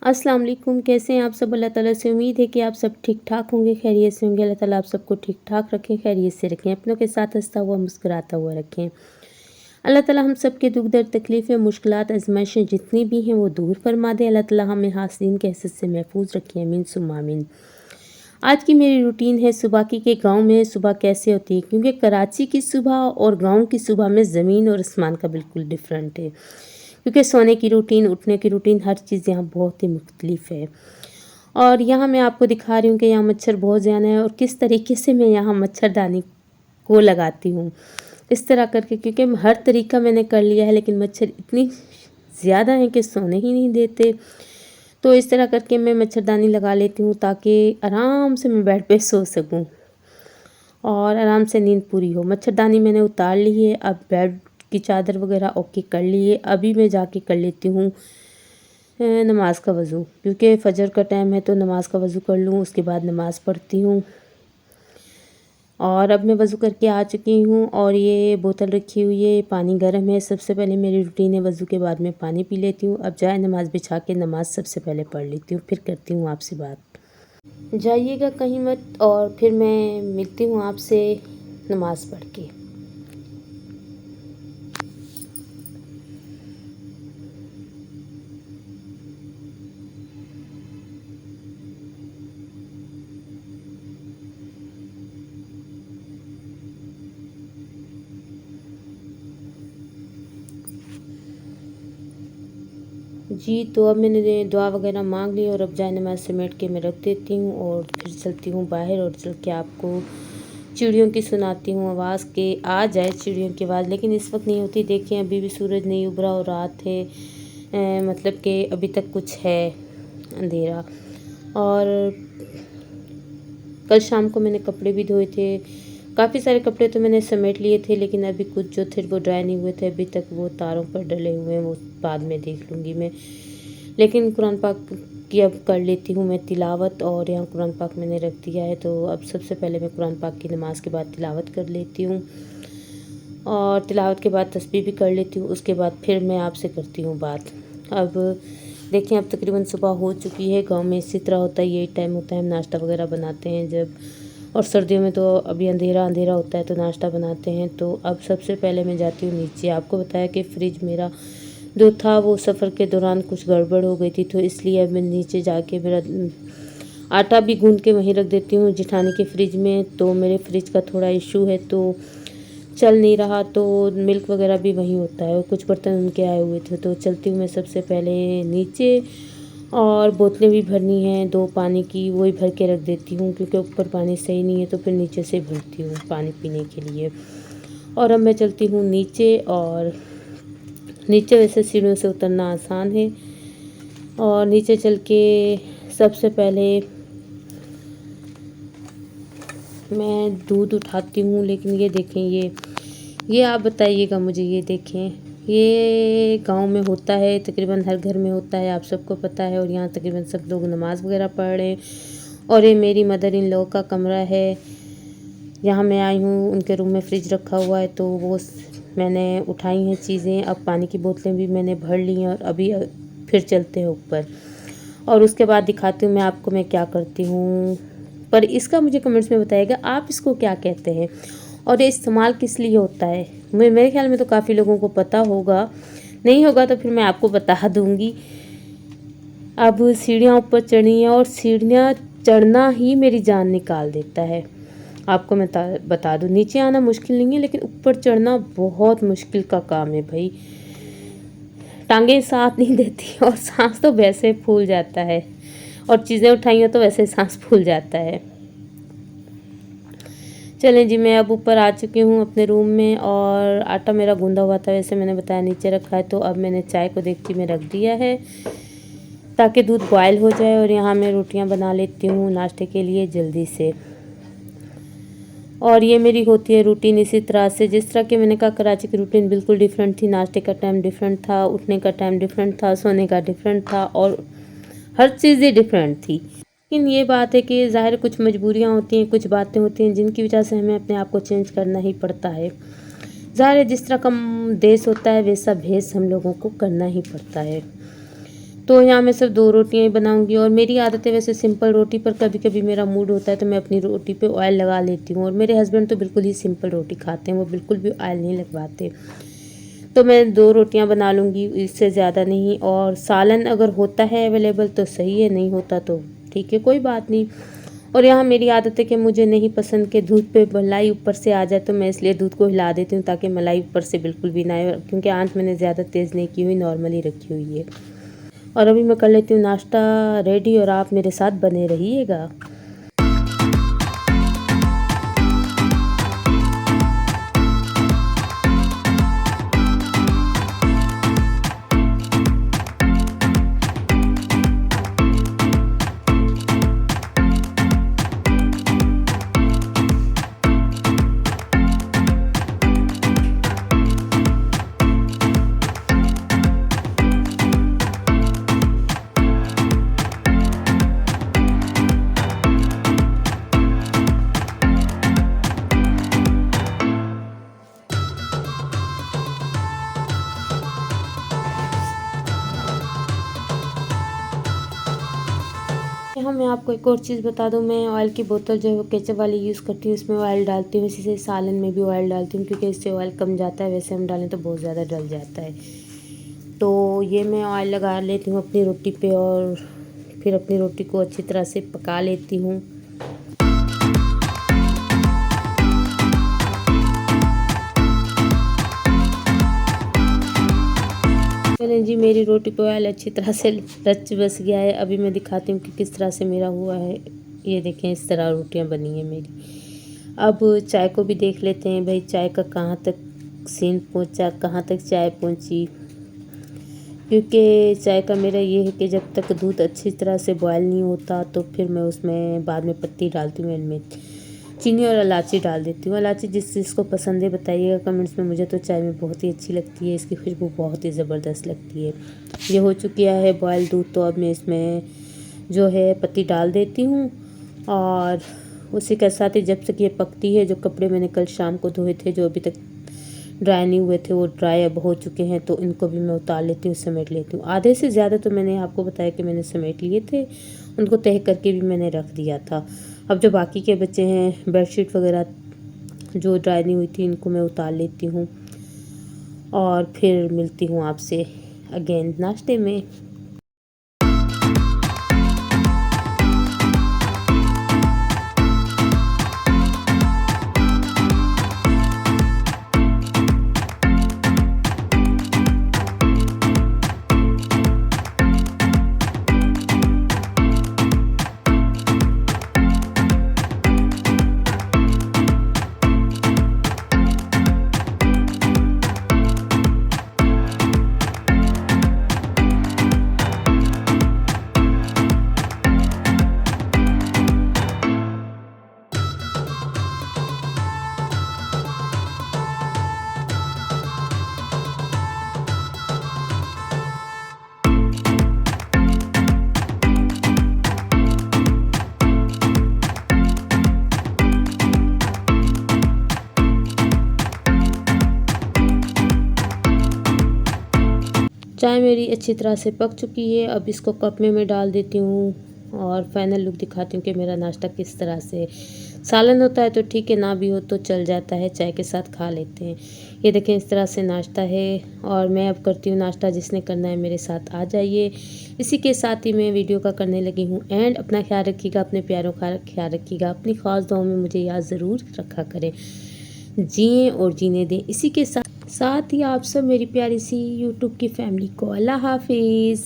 अस्सलाम वालेकुम। कैसे हैं आप सब? अल्लाह ताला से उम्मीद है कि आप सब ठीक ठाक होंगे, खैरियत से होंगे। अल्लाह ताला आप सबको ठीक ठाक रखें, खैरियत से रखें, अपनों के साथ हंसता हुआ मुस्कुराता हुआ रखें। अल्लाह ताला हम सब के दुख दर्द तकलीफ़ें मुश्किलात आजमाइशें जितनी भी हैं वो दूर फरमा दे। अल्लाह ताला हमें हासिन के हसद से महफूज रखें, आमीन सुम्मा आमीन। आज की मेरी रूटीन है सुबह की कि गांव में सुबह कैसे होती है, क्योंकि कराची की सुबह और गांव की सुबह में ज़मीन और आसमान का बिल्कुल डिफरेंट है। क्योंकि सोने की रूटीन, उठने की रूटीन, हर चीज़ यहाँ बहुत ही मुख्तलिफ है। और यहाँ मैं आपको दिखा रही हूँ कि यहाँ मच्छर बहुत ज़्यादा है और किस तरीके से मैं यहाँ मच्छरदानी को लगाती हूँ इस तरह करके, क्योंकि हर तरीका मैंने कर लिया है लेकिन मच्छर इतनी ज़्यादा हैं कि सोने ही नहीं देते। तो इस तरह करके मैं मच्छरदानी लगा लेती हूँ ताकि आराम से मैं बेड पे सो सकूँ और आराम से नींद पूरी हो। मच्छरदानी मैंने उतार ली है, अब बेड की चादर वगैरह ओके कर ली है। अभी मैं जाके कर लेती हूँ नमाज का वज़ू, क्योंकि फ़जर का टाइम है तो नमाज का वज़ू कर लूँ, उसके बाद नमाज़ पढ़ती हूँ। और अब मैं वज़ू करके आ चुकी हूँ और ये बोतल रखी हुई है, पानी गर्म है। सबसे पहले मेरी रूटीन है वज़ू के बाद मैं पानी पी लेती हूँ। अब जाए नमाज़ बिछा के नमाज़ सबसे पहले पढ़ लेती हूँ, फिर करती हूँ आपसे बात। जाइएगा कहीं मत और फिर मैं मिलती हूँ आपसे नमाज़ पढ़ के। जी, तो अब मैंने दुआ वगैरह मांग ली और अब जाए नमाज़ समेट के मैं रख देती हूँ और फिर चलती हूँ बाहर और चल के आपको चिड़ियों की सुनाती हूँ आवाज़ के आ जाए चिड़ियों की आवाज़, लेकिन इस वक्त नहीं होती। देखिए अभी भी सूरज नहीं उभरा और रात है, मतलब कि अभी तक कुछ है अंधेरा। और कल शाम को मैंने कपड़े भी धोए थे, काफ़ी सारे कपड़े तो मैंने समेट लिए थे, लेकिन अभी कुछ जो थे वो ड्राई नहीं हुए थे अभी तक, वो तारों पर डले हुए हैं, वो बाद में देख लूँगी मैं। लेकिन कुरान पाक की अब कर लेती हूँ मैं तिलावत और यहाँ कुरान पाक मैंने रख दिया है, तो अब सबसे पहले मैं कुरान पाक की नमाज़ के बाद तिलावत कर लेती हूँ और तिलावत के बाद तस्बीह भी कर लेती हूँ। उसके बाद फिर मैं आपसे करती हूँ बात। अब देखिए अब तकरीबन सुबह हो चुकी है। गांव में इसी तरह होता है, यही टाइम होता है, हम नाश्ता वगैरह बनाते हैं जब, और सर्दियों में तो अभी अंधेरा अंधेरा होता है तो नाश्ता बनाते हैं। तो अब सबसे पहले मैं जाती हूँ नीचे। आपको बताया कि फ्रिज मेरा जो था वो सफ़र के दौरान कुछ गड़बड़ हो गई थी, तो इसलिए अब मैं नीचे जाके मेरा आटा भी गूंद के वहीं रख देती हूँ जिठानी के फ्रिज में। तो मेरे फ्रिज का थोड़ा इशू है तो चल नहीं रहा, तो मिल्क वगैरह भी वहीं होता है और कुछ बर्तन उनके आए हुए थे। तो चलती हूँ मैं सबसे पहले नीचे और बोतलें भी भरनी हैं, 2 पानी की, वही भर के रख देती हूँ क्योंकि ऊपर पानी सही नहीं है तो फिर नीचे से भरती हूँ पानी पीने के लिए। और अब मैं चलती हूँ नीचे, और नीचे वैसे सीढ़ियों से उतरना आसान है। और नीचे चल के सबसे पहले मैं दूध उठाती हूँ, लेकिन ये देखें, ये आप बताइएगा मुझे, ये देखें, ये गांव में होता है, तकरीबन हर घर में होता है, आप सबको पता है। और यहाँ तकरीबन सब लोग नमाज़ वगैरह पढ़ रहे हैं। और ये मेरी मदर इन लॉ का कमरा है, यहाँ मैं आई हूँ, उनके रूम में फ्रिज रखा हुआ है तो वो मैंने उठाई हैं चीज़ें। अब पानी की बोतलें भी मैंने भर ली हैं और अभी फिर चलते हैं ऊपर और उसके बाद दिखाती हूँ मैं आपको मैं क्या करती हूँ। पर इसका मुझे कमेंट्स में बताइएगा आप इसको क्या कहते हैं और ये इस्तेमाल किस लिए होता है। मेरे ख्याल में तो काफ़ी लोगों को पता होगा, नहीं होगा तो फिर मैं आपको बता दूँगी। अब सीढ़ियाँ ऊपर चढ़ी हैं और सीढ़ियाँ चढ़ना ही मेरी जान निकाल देता है। आपको मैं बता दूँ, नीचे आना मुश्किल नहीं है लेकिन ऊपर चढ़ना बहुत मुश्किल का काम है भाई। टांगें साथ नहीं देती और सांस तो वैसे फूल जाता है, और चीज़ें उठाई हो तो वैसे सांस फूल जाता है। चलें जी, मैं अब ऊपर आ चुकी हूँ अपने रूम में और आटा मेरा गूंदा हुआ था, वैसे मैंने बताया नीचे रखा है। तो अब मैंने चाय को देगची में रख दिया है ताकि दूध बॉयल हो जाए, और यहाँ मैं रोटियाँ बना लेती हूँ नाश्ते के लिए जल्दी से। और ये मेरी होती है रूटीन इसी तरह से, जिस तरह कि मैंने कहा कराची की रूटीन बिल्कुल डिफरेंट थी। नाश्ते का टाइम डिफरेंट था, उठने का टाइम डिफरेंट था, सोने का डिफरेंट था, और हर चीज़ ही डिफरेंट थी। लेकिन ये बात है कि ज़ाहिर कुछ मजबूरियाँ होती हैं, कुछ बातें होती हैं जिनकी वजह से हमें अपने आप को चेंज करना ही पड़ता है। ज़ाहिर है जिस तरह का देश होता है वैसा भेष हम लोगों को करना ही पड़ता है। तो यहाँ मैं सिर्फ 2 रोटियाँ ही बनाऊँगी और मेरी आदत है वैसे सिंपल रोटी, पर कभी-कभी मेरा मूड होता है तो मैं अपनी रोटी पे ऑयल लगा लेती हूँ। और मेरे हस्बैंड तो बिल्कुल ही सिंपल रोटी खाते हैं, वो बिल्कुल भी ऑयल नहीं लगवाते। तो मैं 2 रोटियाँ बना लूँगी, इससे ज़्यादा नहीं। और सालन अगर होता है अवेलेबल तो सही है, नहीं होता तो ठीक है, कोई बात नहीं। और यहाँ मेरी आदत है कि मुझे नहीं पसंद कि दूध पे मलाई ऊपर से आ जाए, तो मैं इसलिए दूध को हिला देती हूँ ताकि मलाई ऊपर से बिल्कुल भी ना आए, क्योंकि आंच मैंने ज़्यादा तेज़ नहीं की हुई, नॉर्मल ही रखी हुई है। और अभी मैं कर लेती हूँ नाश्ता रेडी और आप मेरे साथ बने रहिएगा। यहाँ मैं आपको एक और चीज़ बता दूँ, मैं ऑयल की बोतल जो है वो केचप वाली यूज़ करती हूँ, इसमें ऑयल डालती हूँ। इसी से सालन में भी ऑयल डालती हूँ, क्योंकि इससे ऑयल कम जाता है, वैसे हम डालें तो बहुत ज़्यादा डल जाता है। तो ये मैं ऑयल लगा लेती हूँ अपनी रोटी पे और फिर अपनी रोटी को अच्छी तरह से पका लेती हूँ। चलें जी, मेरी रोटी पे ऑयल अच्छी तरह से रच बस गया है। अभी मैं दिखाती हूँ कि किस तरह से मेरा हुआ है। ये देखें, इस तरह रोटियाँ बनी हैं मेरी। अब चाय को भी देख लेते हैं भाई, चाय का कहाँ तक सीन पहुँचा, कहाँ तक चाय पहुँची। क्योंकि चाय का मेरा ये है कि जब तक दूध अच्छी तरह से बॉयल नहीं होता तो फिर मैं उसमें बाद में पत्ती डालती हूँ, इनमें चीनी और इलायची डाल देती हूँ। इलायची जिस जिसको पसंद है बताइएगा कमेंट्स में। मुझे तो चाय में बहुत ही अच्छी लगती है, इसकी खुशबू बहुत ही ज़बरदस्त लगती है। ये हो चुकी है बॉयल दूध, तो अब मैं इसमें जो है पत्ती डाल देती हूँ। और उसी के साथ ही जब तक ये पकती है, जो कपड़े मैंने कल शाम को धोए थे जो अभी तक ड्राई नहीं हुए थे, वो ड्राई अब हो चुके हैं, तो इनको भी मैं उतार लेती हूँ, समेट लेती हूँ। आधे से ज़्यादा तो मैंने आपको बताया कि मैंने समेट लिए थे, उनको तह करके भी मैंने रख दिया था। अब जो बाकी के बच्चे हैं, बेडशीट वगैरह जो ड्राई नहीं हुई थी, इनको मैं उतार लेती हूँ और फिर मिलती हूँ आपसे अगेन नाश्ते में। चाय मेरी अच्छी तरह से पक चुकी है। अब इसको कप में मैं डाल देती हूँ और फाइनल लुक दिखाती हूँ कि मेरा नाश्ता किस तरह से। सालन होता है तो ठीक है, ना भी हो तो चल जाता है, चाय के साथ खा लेते हैं। ये देखें, इस तरह से नाश्ता है और मैं अब करती हूँ नाश्ता। जिसने करना है मेरे साथ आ जाइए। इसी के साथ ही मैं वीडियो का करने लगी हूँ एंड। अपना ख्याल रखिएगा, अपने प्यारों का ख्याल रखिएगा, अपनी ख़ास दुआओं में मुझे याद ज़रूर रखा करें। जिएँ और जीने दें। इसी के साथ ही आप सब मेरी प्यारी सी यूट्यूब की फैमिली को अल्लाह हाफिज़।